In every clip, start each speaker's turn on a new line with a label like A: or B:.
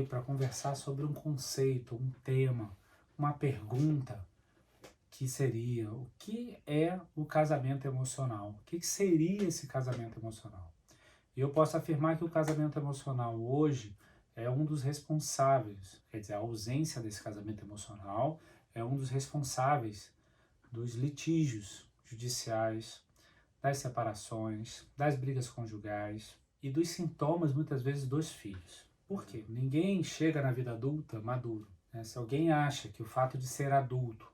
A: aqui para conversar sobre um conceito, um tema, uma pergunta que seria: o que é o casamento emocional? O que seria esse casamento emocional? E eu posso afirmar que o casamento emocional hoje é um dos responsáveis, quer dizer, a ausência desse casamento emocional é um dos responsáveis dos litígios judiciais, das separações, das brigas conjugais e dos sintomas, muitas vezes, dos filhos. Por quê? Ninguém chega na vida adulta maduro, né? Se alguém acha que o fato de ser adulto,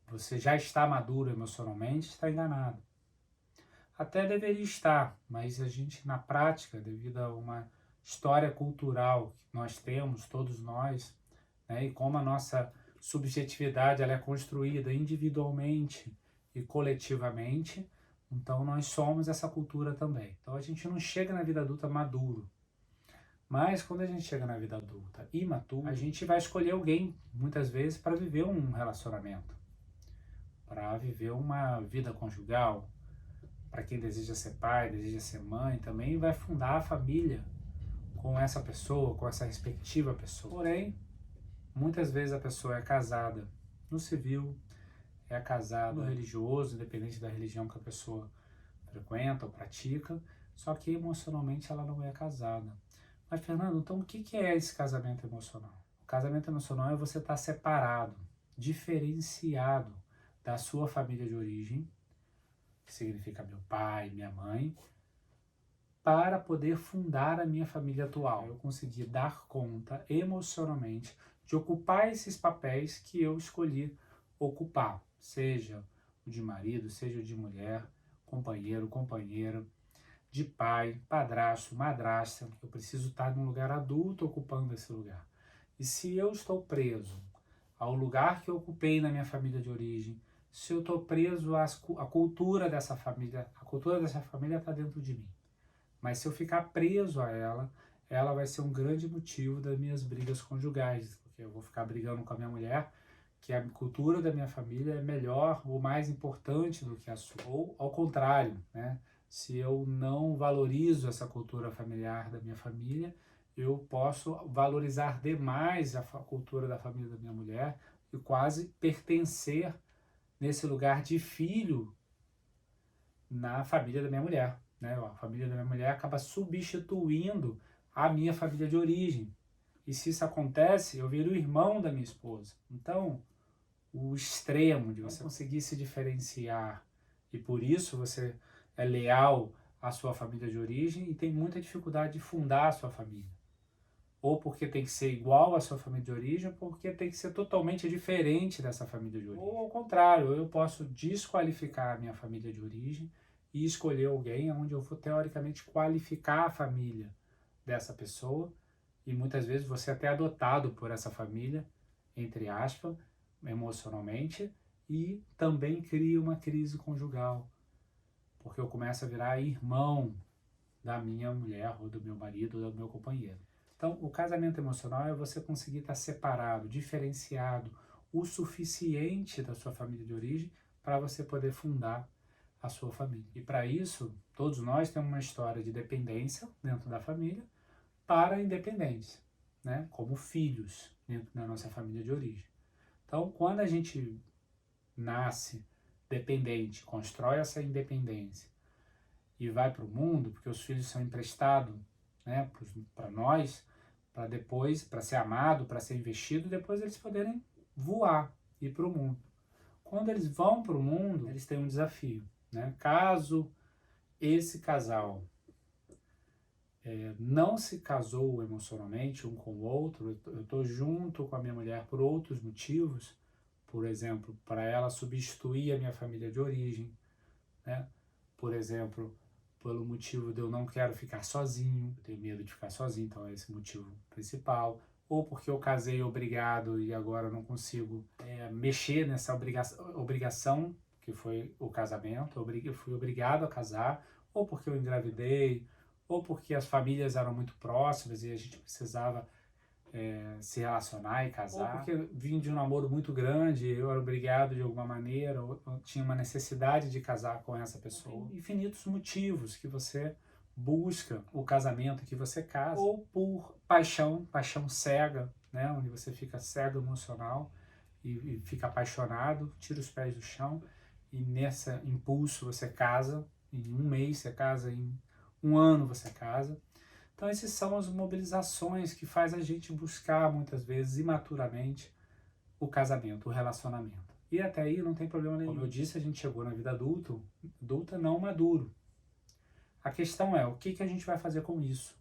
A: você já está maduro emocionalmente, está enganado. Até deveria estar, mas a gente, na prática, devido a uma história cultural que nós temos, todos nós, né, e como a nossa subjetividade ela é construída individualmente e coletivamente, então nós somos essa cultura também. Então a gente não chega na vida adulta maduro. Mas quando a gente chega na vida adulta imaturo, a gente vai escolher alguém, muitas vezes, para viver um relacionamento, para viver uma vida conjugal. Para quem deseja ser pai, deseja ser mãe, também vai fundar a família com essa pessoa, com essa respectiva pessoa. Porém, muitas vezes a pessoa é casada no civil, é casada no religioso, independente da religião que a pessoa frequenta ou pratica, só que emocionalmente ela não é casada. Mas, Fernando, então o que é esse casamento emocional? O casamento emocional é você estar separado, diferenciado da sua família de origem, que significa meu pai, minha mãe, para poder fundar a minha família atual. Eu consegui dar conta emocionalmente de ocupar esses papéis que eu escolhi ocupar, seja o de marido, seja o de mulher, companheiro, companheira, de pai, padrasto, madrasta. Eu preciso estar num lugar adulto ocupando esse lugar. E se eu estou preso ao lugar que eu ocupei na minha família de origem, se eu estou preso à cultura dessa família, a cultura dessa família está dentro de mim. Mas se eu ficar preso a ela, ela vai ser um grande motivo das minhas brigas conjugais, porque eu vou ficar brigando com a minha mulher, que a cultura da minha família é melhor ou mais importante do que a sua. Ou ao contrário, né? Se eu não valorizo essa cultura familiar da minha família, eu posso valorizar demais a cultura da família da minha mulher e quase pertencer nesse lugar de filho na família da minha mulher, né? A família da minha mulher acaba substituindo a minha família de origem. E se isso acontece, eu viro o irmão da minha esposa. Então, o extremo de você conseguir se diferenciar e por isso você é leal à sua família de origem e tem muita dificuldade de fundar a sua família. Ou porque tem que ser igual à sua família de origem, ou porque tem que ser totalmente diferente dessa família de origem. Ou ao contrário, eu posso desqualificar a minha família de origem e escolher alguém onde eu vou teoricamente qualificar a família dessa pessoa e muitas vezes você é até adotado por essa família, entre aspas, emocionalmente, e também cria uma crise conjugal, porque eu começo a virar irmão da minha mulher, ou do meu marido, ou do meu companheiro. Então, o casamento emocional é você conseguir estar separado, diferenciado, o suficiente da sua família de origem para você poder fundar a sua família. E para isso, todos nós temos uma história de dependência dentro da família para a independência, né? Como filhos dentro da nossa família de origem. Então, quando a gente nasce dependente, constrói essa independência e vai para o mundo, porque os filhos são emprestados, né, para nós, para depois, para ser amado, para ser investido, depois eles poderem voar, ir para o mundo. Quando eles vão para o mundo, eles têm um desafio, né? Caso esse casal não se casou emocionalmente um com o outro, eu estou junto com a minha mulher por outros motivos, por exemplo, para ela substituir a minha família de origem, né? Por exemplo, pelo motivo de eu não quero ficar sozinho, tenho medo de ficar sozinho, então é esse o motivo principal. Ou porque eu casei obrigado e agora não consigo mexer nessa obrigação que foi o casamento, eu fui obrigado a casar, ou porque eu engravidei, ou porque as famílias eram muito próximas e a gente precisava se relacionar e casar, ou porque vim de um namoro muito grande, eu era obrigado de alguma maneira, ou eu tinha uma necessidade de casar com essa pessoa. Tem infinitos motivos que você busca o casamento que você casa, ou por paixão, paixão cega, né? Onde você fica cego emocional e fica apaixonado, tira os pés do chão e nesse impulso você casa, em um mês você casa, em um ano você casa. Então essas são as mobilizações que faz a gente buscar muitas vezes imaturamente o casamento, o relacionamento. E até aí não tem problema nenhum. Como eu disse, a gente chegou na vida adulta não maduro. A questão é, o que a gente vai fazer com isso?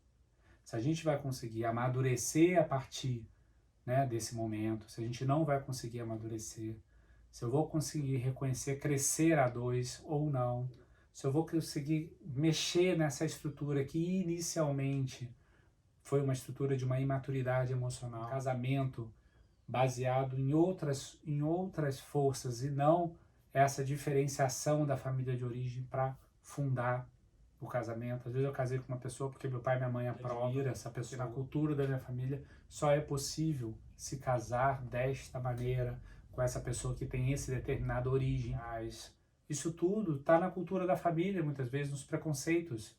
A: Se a gente vai conseguir amadurecer a partir, né, desse momento, se a gente não vai conseguir amadurecer, se eu vou conseguir reconhecer, crescer a dois ou não, se eu vou conseguir mexer nessa estrutura que inicialmente foi uma estrutura de uma imaturidade emocional, um casamento baseado em outras forças e não essa diferenciação da família de origem para fundar o casamento. Às vezes eu casei com uma pessoa porque meu pai e minha mãe aprovam essa pessoa. Na cultura da minha família só é possível se casar desta maneira, com essa pessoa que tem esse determinada origem. Mas isso tudo está na cultura da família, muitas vezes nos preconceitos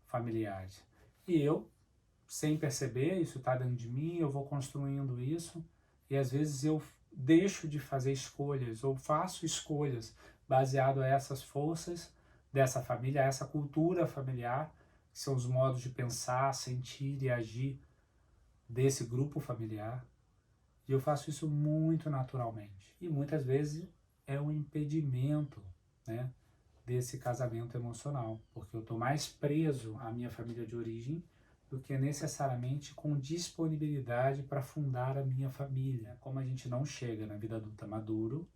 A: familiares. E eu, sem perceber, isso está dentro de mim, eu vou construindo isso, e às vezes eu deixo de fazer escolhas, ou faço escolhas baseado a essas forças dessa família, a essa cultura familiar, que são os modos de pensar, sentir e agir desse grupo familiar. E eu faço isso muito naturalmente. E muitas vezes é um impedimento, né, desse casamento emocional, porque eu estou mais preso à minha família de origem do que necessariamente com disponibilidade para fundar a minha família. Como a gente não chega na vida adulta maduro,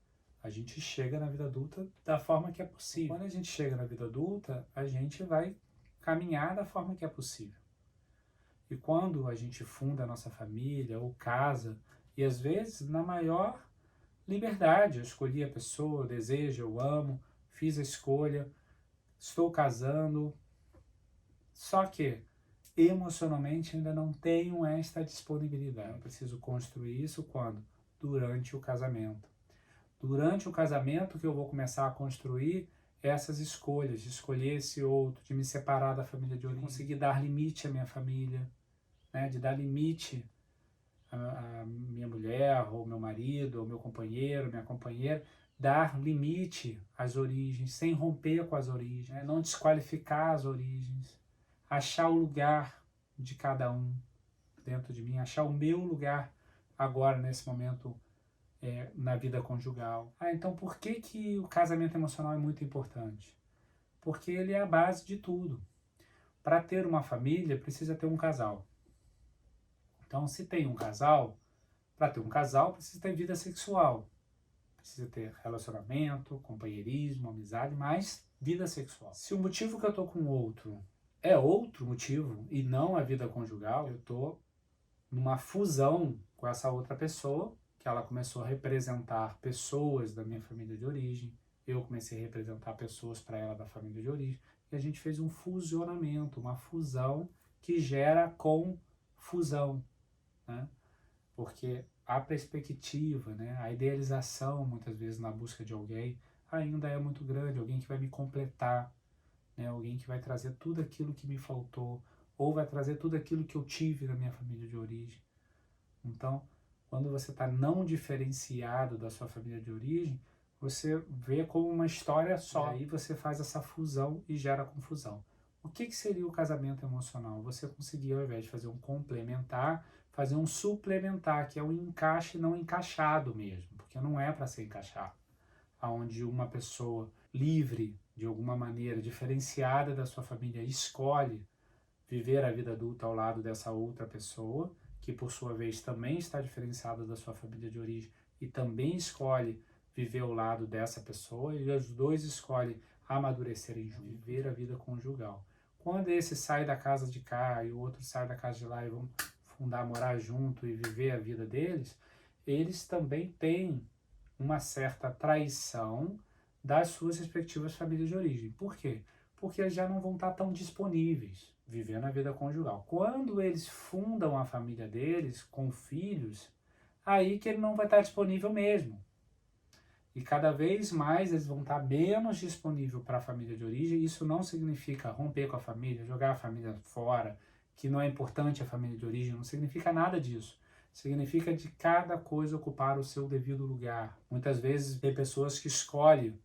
A: a gente chega na vida adulta da forma que é possível. Quando a gente chega na vida adulta, a gente vai caminhar da forma que é possível. E quando a gente funda a nossa família ou casa, e às vezes na maior liberdade, eu escolhi a pessoa, eu desejo, eu amo, fiz a escolha, estou casando, só que emocionalmente ainda não tenho esta disponibilidade. Eu preciso construir isso quando? Durante o casamento. Durante o casamento que eu vou começar a construir essas escolhas, de escolher esse outro, de me separar da família de origem, conseguir dar limite à minha família, né, de dar limite à minha mulher, ou meu marido, ou meu companheiro, minha companheira, dar limite às origens, sem romper com as origens, né, não desqualificar as origens, achar o lugar de cada um dentro de mim, achar o meu lugar agora, nesse momento, na vida conjugal. Então por que o casamento emocional é muito importante? Porque ele é a base de tudo. Para ter uma família, precisa ter um casal. Então, se tem um casal, para ter um casal, precisa ter vida sexual. Precisa ter relacionamento, companheirismo, amizade, mas vida sexual. Se o motivo que eu estou com o outro é outro motivo e não a vida conjugal, eu estou numa fusão com essa outra pessoa, que ela começou a representar pessoas da minha família de origem, eu comecei a representar pessoas para ela da família de origem, e a gente fez um fusionamento, uma fusão que gera confusão, né? Porque a perspectiva, né, a idealização, muitas vezes na busca de alguém, ainda é muito grande, alguém que vai me completar, né, alguém que vai trazer tudo aquilo que me faltou, ou vai trazer tudo aquilo que eu tive na minha família de origem. Então, quando você está não diferenciado da sua família de origem, você vê como uma história só. E aí você faz essa fusão e gera confusão. O que seria o casamento emocional? Você conseguir, ao invés de fazer um complementar, fazer um suplementar, que é um encaixe não encaixado mesmo, porque não é para ser encaixado. Onde uma pessoa livre, de alguma maneira, diferenciada da sua família, escolhe viver a vida adulta ao lado dessa outra pessoa, que por sua vez também está diferenciada da sua família de origem e também escolhe viver ao lado dessa pessoa, e os dois escolhem amadurecerem juntos, viver a vida conjugal. Quando esse sai da casa de cá e o outro sai da casa de lá e vão fundar, morar junto e viver a vida deles, eles também têm uma certa traição das suas respectivas famílias de origem. Por quê? Porque eles já não vão estar tão disponíveis vivendo a vida conjugal. Quando eles fundam a família deles com filhos, aí que ele não vai estar disponível mesmo. E cada vez mais eles vão estar menos disponíveis para a família de origem. Isso não significa romper com a família, jogar a família fora, que não é importante a família de origem, não significa nada disso. Significa de cada coisa ocupar o seu devido lugar. Muitas vezes tem pessoas que escolhem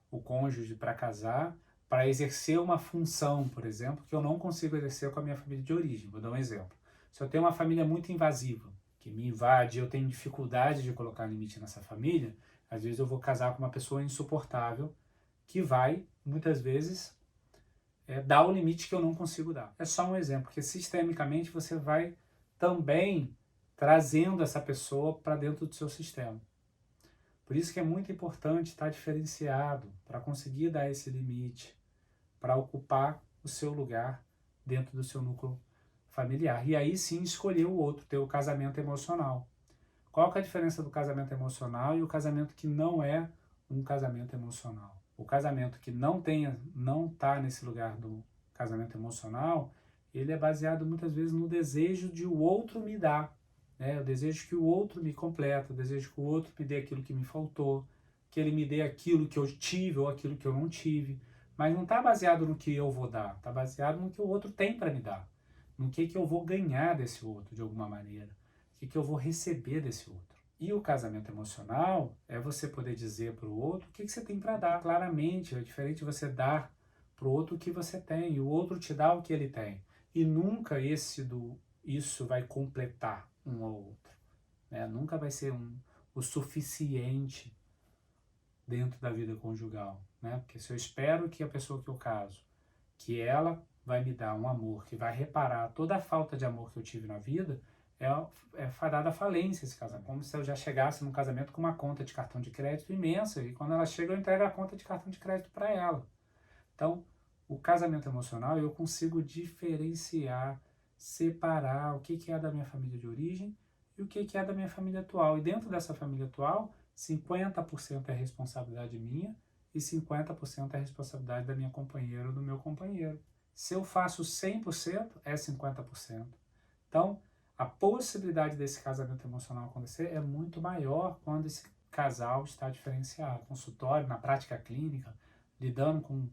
A: o cônjuge para casar, para exercer uma função, por exemplo, que eu não consigo exercer com a minha família de origem. Vou dar um exemplo. Se eu tenho uma família muito invasiva, que me invade, eu tenho dificuldade de colocar limite nessa família, às vezes eu vou casar com uma pessoa insuportável que vai, muitas vezes, dar o limite que eu não consigo dar. É só um exemplo, porque sistemicamente você vai também trazendo essa pessoa para dentro do seu sistema. Por isso que é muito importante estar diferenciado para conseguir dar esse limite, para ocupar o seu lugar dentro do seu núcleo familiar. E aí sim escolher o outro, ter o casamento emocional. Qual que é a diferença do casamento emocional e o casamento que não é um casamento emocional? O casamento que não está nesse lugar do casamento emocional, ele é baseado muitas vezes no desejo de o outro me dar, né? O desejo que o outro me completa, o desejo que o outro me dê aquilo que me faltou, que ele me dê aquilo que eu tive ou aquilo que eu não tive. Mas não está baseado no que eu vou dar, está baseado no que o outro tem para me dar, no que eu vou ganhar desse outro de alguma maneira, o que eu vou receber desse outro. E o casamento emocional é você poder dizer para o outro o que você tem para dar. Claramente, é diferente de você dar para o outro o que você tem, e o outro te dá o que ele tem. E nunca isso vai completar um ao outro, né? Nunca vai ser o suficiente dentro da vida conjugal, né? Porque se eu espero que a pessoa que eu caso, que ela vai me dar um amor que vai reparar toda a falta de amor que eu tive na vida, é fadada à falência esse casamento. Como se eu já chegasse num casamento com uma conta de cartão de crédito imensa, e quando ela chega eu entrego a conta de cartão de crédito para ela. Então, o casamento emocional eu consigo diferenciar, separar o que é da minha família de origem e o que é da minha família atual. E dentro dessa família atual, 50% é responsabilidade minha e 50% é responsabilidade da minha companheira ou do meu companheiro. Se eu faço 100%, é 50%. Então, a possibilidade desse casamento emocional acontecer é muito maior quando esse casal está diferenciado. No consultório, na prática clínica, lidando com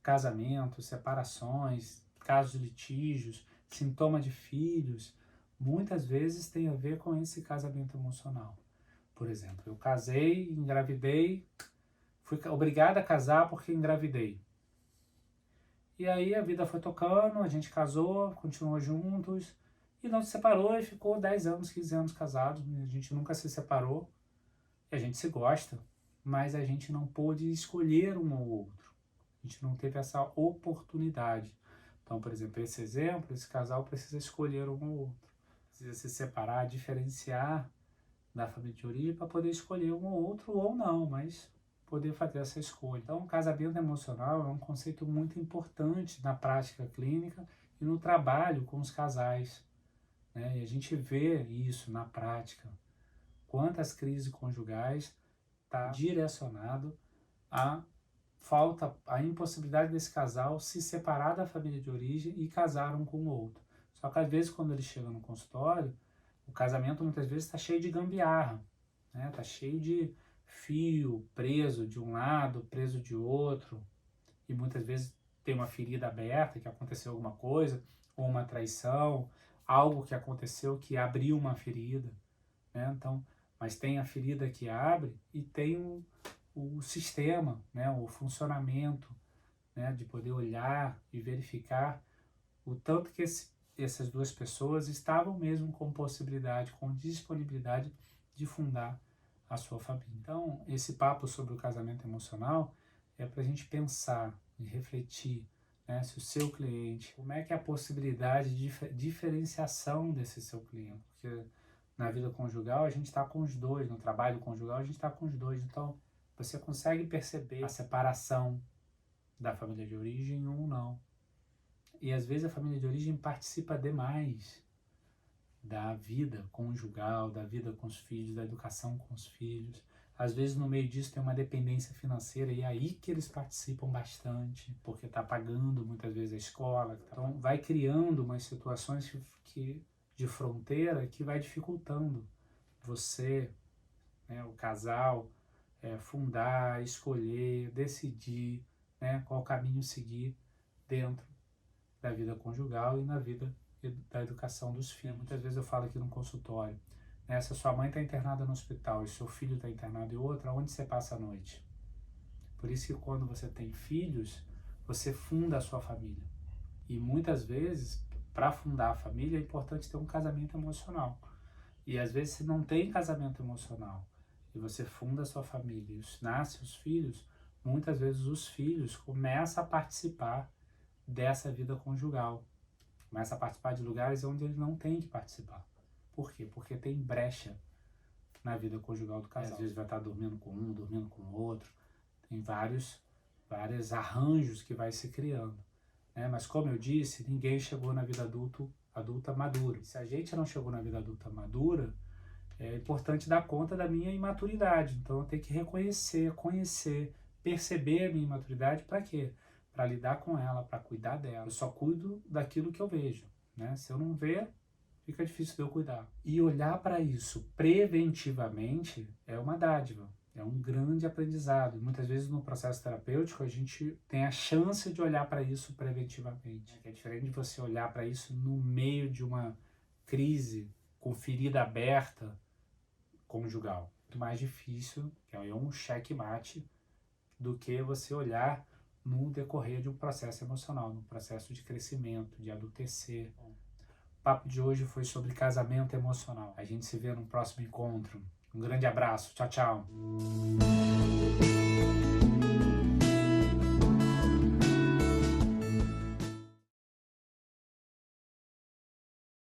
A: casamentos, separações, casos de litígios, sintoma de filhos, muitas vezes tem a ver com esse casamento emocional. Por exemplo, eu casei, engravidei, fui obrigada a casar porque engravidei. E aí a vida foi tocando, a gente casou, continuou juntos, e não se separou e ficou 10 anos, 15 anos casados. A gente nunca se separou, e a gente se gosta, mas a gente não pôde escolher um ou outro. A gente não teve essa oportunidade. Então, por exemplo, esse exemplo, esse casal precisa escolher um ou outro. Precisa se separar, diferenciar da família de origem para poder escolher um ou outro ou não, mas poder fazer essa escolha. Então, o casamento emocional é um conceito muito importante na prática clínica e no trabalho com os casais, né? E a gente vê isso na prática. Quantas crises conjugais está direcionado à a impossibilidade desse casal se separar da família de origem e casar um com o outro. Só que às vezes quando eles chegam no consultório, o casamento muitas vezes está cheio de gambiarra, né? Está cheio de fio preso de um lado, preso de outro, e muitas vezes tem uma ferida aberta, que aconteceu alguma coisa, ou uma traição, algo que aconteceu que abriu uma ferida, né? Então, mas tem a ferida que abre e tem o sistema, né? O funcionamento, né? De poder olhar e verificar o tanto que essas duas pessoas estavam mesmo com possibilidade, com disponibilidade de fundar a sua família. Então, esse papo sobre o casamento emocional é para a gente pensar e refletir, né, se o seu cliente, como é que é a possibilidade de diferenciação desse seu cliente, porque na vida conjugal a gente está com os dois, no trabalho conjugal a gente está com os dois, então você consegue perceber a separação da família de origem ou não. E às vezes a família de origem participa demais da vida conjugal, da vida com os filhos, da educação com os filhos. Às vezes no meio disso tem uma dependência financeira e é aí que eles participam bastante, porque está pagando muitas vezes a escola. Então vai criando umas situações de fronteira que vai dificultando você, né, o casal, fundar, escolher, decidir, né, qual caminho seguir dentro da vida conjugal e na vida da educação dos filhos. Muitas vezes eu falo aqui no consultório, né, se a sua mãe está internada no hospital e seu filho está internado em outra, onde você passa a noite? Por isso que quando você tem filhos, você funda a sua família. E muitas vezes, para fundar a família, é importante ter um casamento emocional. E às vezes, se não tem casamento emocional e você funda a sua família e nasce os filhos, muitas vezes os filhos começam a participar dessa vida conjugal. Começam a participar de lugares onde eles não têm que participar. Por quê? Porque tem brecha na vida conjugal do casal. Às vezes vai estar dormindo com um, dormindo com o outro. Tem vários arranjos que vai se criando, né? Mas como eu disse, ninguém chegou na vida adulta madura. Se a gente não chegou na vida adulta madura, é importante dar conta da minha imaturidade. Então eu tenho que reconhecer, conhecer, perceber a minha imaturidade. Para quê? Para lidar com ela, para cuidar dela. Eu só cuido daquilo que eu vejo, né? Se eu não ver, fica difícil de eu cuidar. E olhar para isso preventivamente é uma dádiva. É um grande aprendizado. Muitas vezes no processo terapêutico a gente tem a chance de olhar para isso preventivamente. É diferente de você olhar para isso no meio de uma crise com ferida aberta conjugal. Muito mais difícil, que é um checkmate, do que você olhar no decorrer de um processo emocional, no processo de crescimento, de adultecer. O papo de hoje foi sobre casamento emocional. A gente se vê no próximo encontro. Um grande abraço. Tchau, tchau.